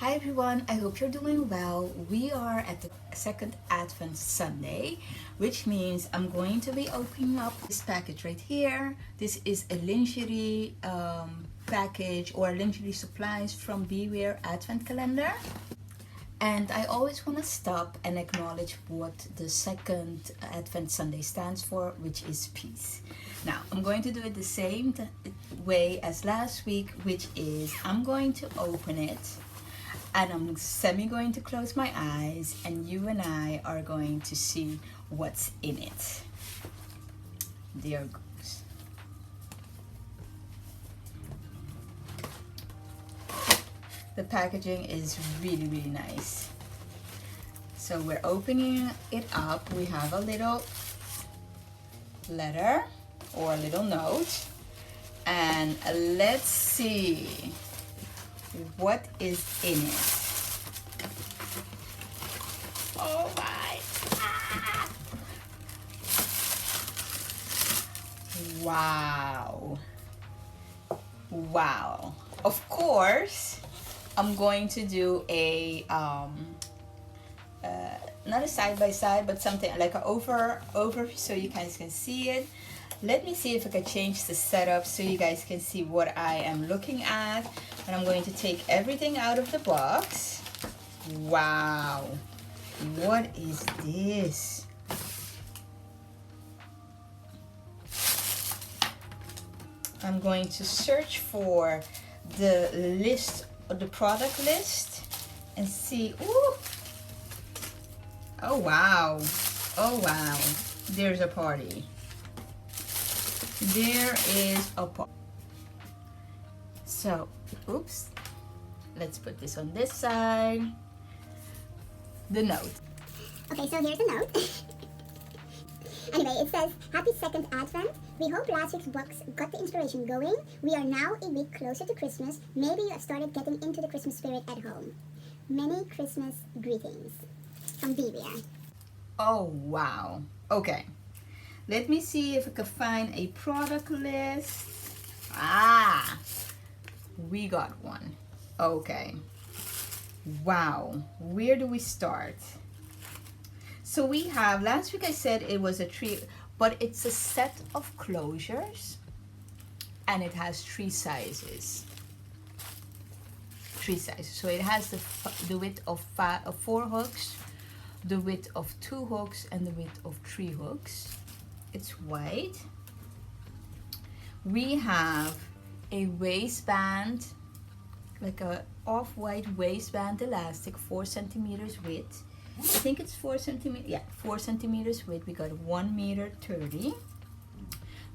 Hi everyone, I hope you're doing well. We are at the second Advent Sunday, which means I'm going to be opening up this package right here. This is a lingerie package or lingerie supplies from Beware Advent Calendar. And I always want to stop and acknowledge what the second Advent Sunday stands for, which is peace. Now, I'm going to do it the same way as last week, which is I'm going to open it and I'm going to close my eyes and you and I are going to see what's in it. There goes. The packaging is really, really nice. So we're opening it up. We have a little letter or a little note. And let's see what is in it. Oh my! Ah. Wow! Wow! Of course, I'm going to do a not a side by side, but something like an over so you guys can see it. Let me see if I can change the setup so you guys can see what I am looking at. And I'm going to take everything out of the box. Wow! What is this? I'm going to search for the list, or the product list, and see. Ooh! Oh wow! Oh wow! There's a party. There is a party. So, oops. Let's put this on this side. The note. Okay, so here's the note. Anyway, it says, Happy Second Advent. We hope last week's box got the inspiration going. We are now a week closer to Christmas. Maybe you have started getting into the Christmas spirit at home. Many Christmas greetings. From Beware. Oh, wow. Okay. Let me see if I can find a product list. Ah, we got one. Okay. Wow. Where do we start? So we have, last week I said it was a tree, but it's a set of closures and it has three sizes. So it has the width of 4 hooks, the width of 2 hooks, and the width of 3 hooks. It's white. We have a waistband, like a off-white waistband elastic, 4 centimeters width. I think it's 4 centimeters. Yeah, 4 centimeters width. We got 1 meter 30.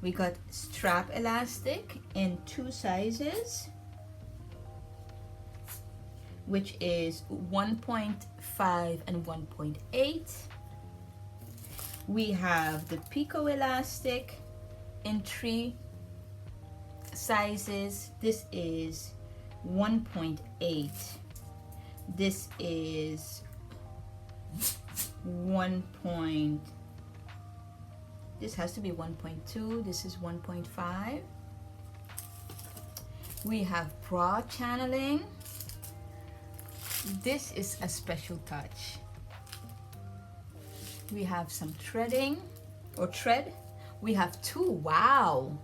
We got strap elastic in 2 sizes, which is 1.5 and 1.8. We have the picot elastic in 3 sizes. This is 1.8. This is this has to be 1.2. This is 1.5. We have bra channeling. This is a special touch. We have some threading or thread. We have 2, wow,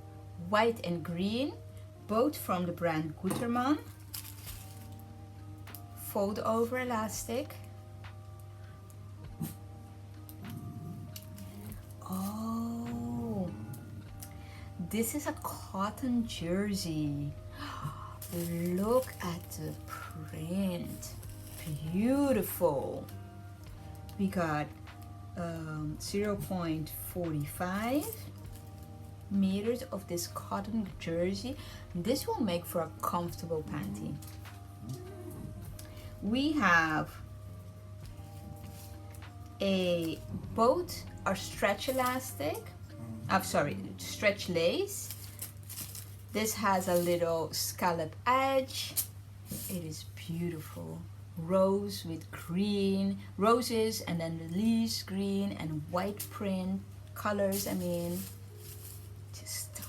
white and green, both from the brand Gutermann. Fold over elastic. Oh, this is a cotton jersey. Look at the print. Beautiful. We got 0.45 meters of this cotton jersey. This will make for a comfortable panty. We have both are stretch elastic. Stretch lace. This has a little scallop edge. It is beautiful. Rose with green, roses, and then the leaves green and white print colors. I mean, just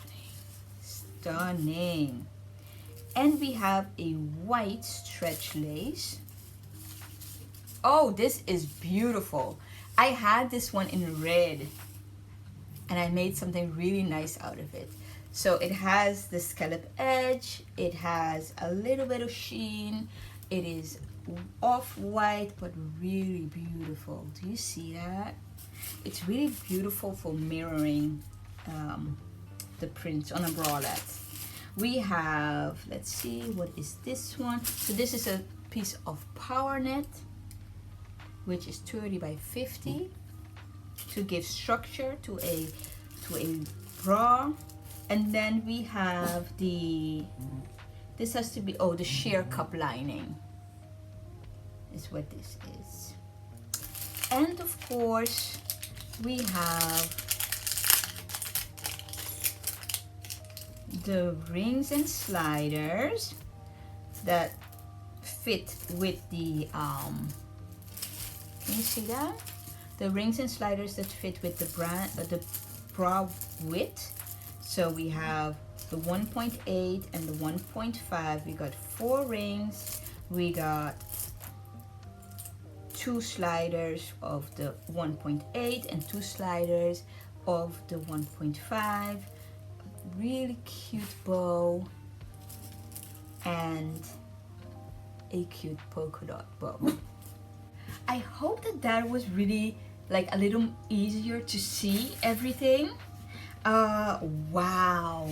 stunning. And we have a white stretch lace Oh, this is beautiful. I had this one in red and I made something really nice out of it. So it has the scallop edge, it has a little bit of sheen, it is off-white but really beautiful. Do you see that? It's really beautiful for mirroring the print on a bralette. We have, let's see, what is this one? So this is a piece of power net, which is 30 by 50 to give structure to a bra. And then we have this has to be, oh, the sheer cup lining is what this is. And of course we have the rings and sliders that fit with the can you see that? The rings and sliders that fit with the bra width. So we have the 1.8 and the 1.5. We got 4 rings. We got 2 sliders of the 1.8 and 2 sliders of the 1.5. Really cute bow and a cute polka dot bow. I hope that was really like a little easier to see everything. Wow,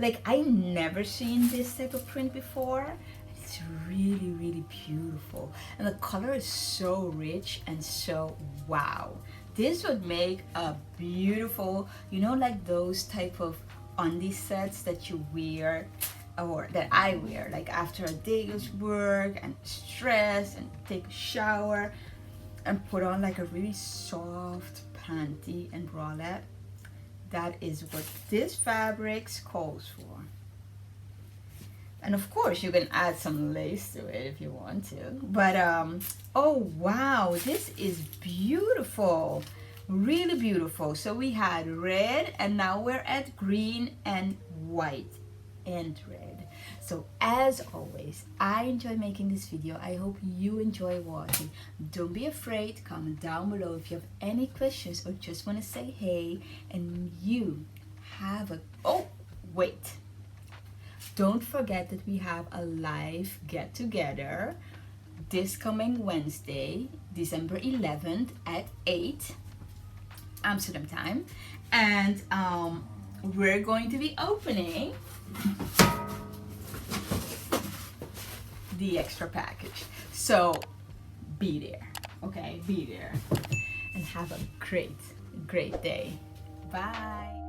like I never seen this type of print before. It's really beautiful and the color is so rich and so wow. This would make a beautiful, you know, like those type of undie sets that you wear, or that I wear, like after a day's work and stress and take a shower and put on like a really soft panty and bralette. That is what this fabrics calls for. And of course you can add some lace to it if you want to, but oh wow, this is beautiful, really beautiful. So we had red and now we're at green and white and red. So as always, I enjoy making this video. I hope you enjoy watching. Don't be afraid, comment down below if you have any questions or just want to say hey. And you have a, oh wait, don't forget that we have a live get together this coming Wednesday, December 11th at 8 Amsterdam time, and we're going to be opening the extra package. So be there, okay? Be there and have a great day. Bye.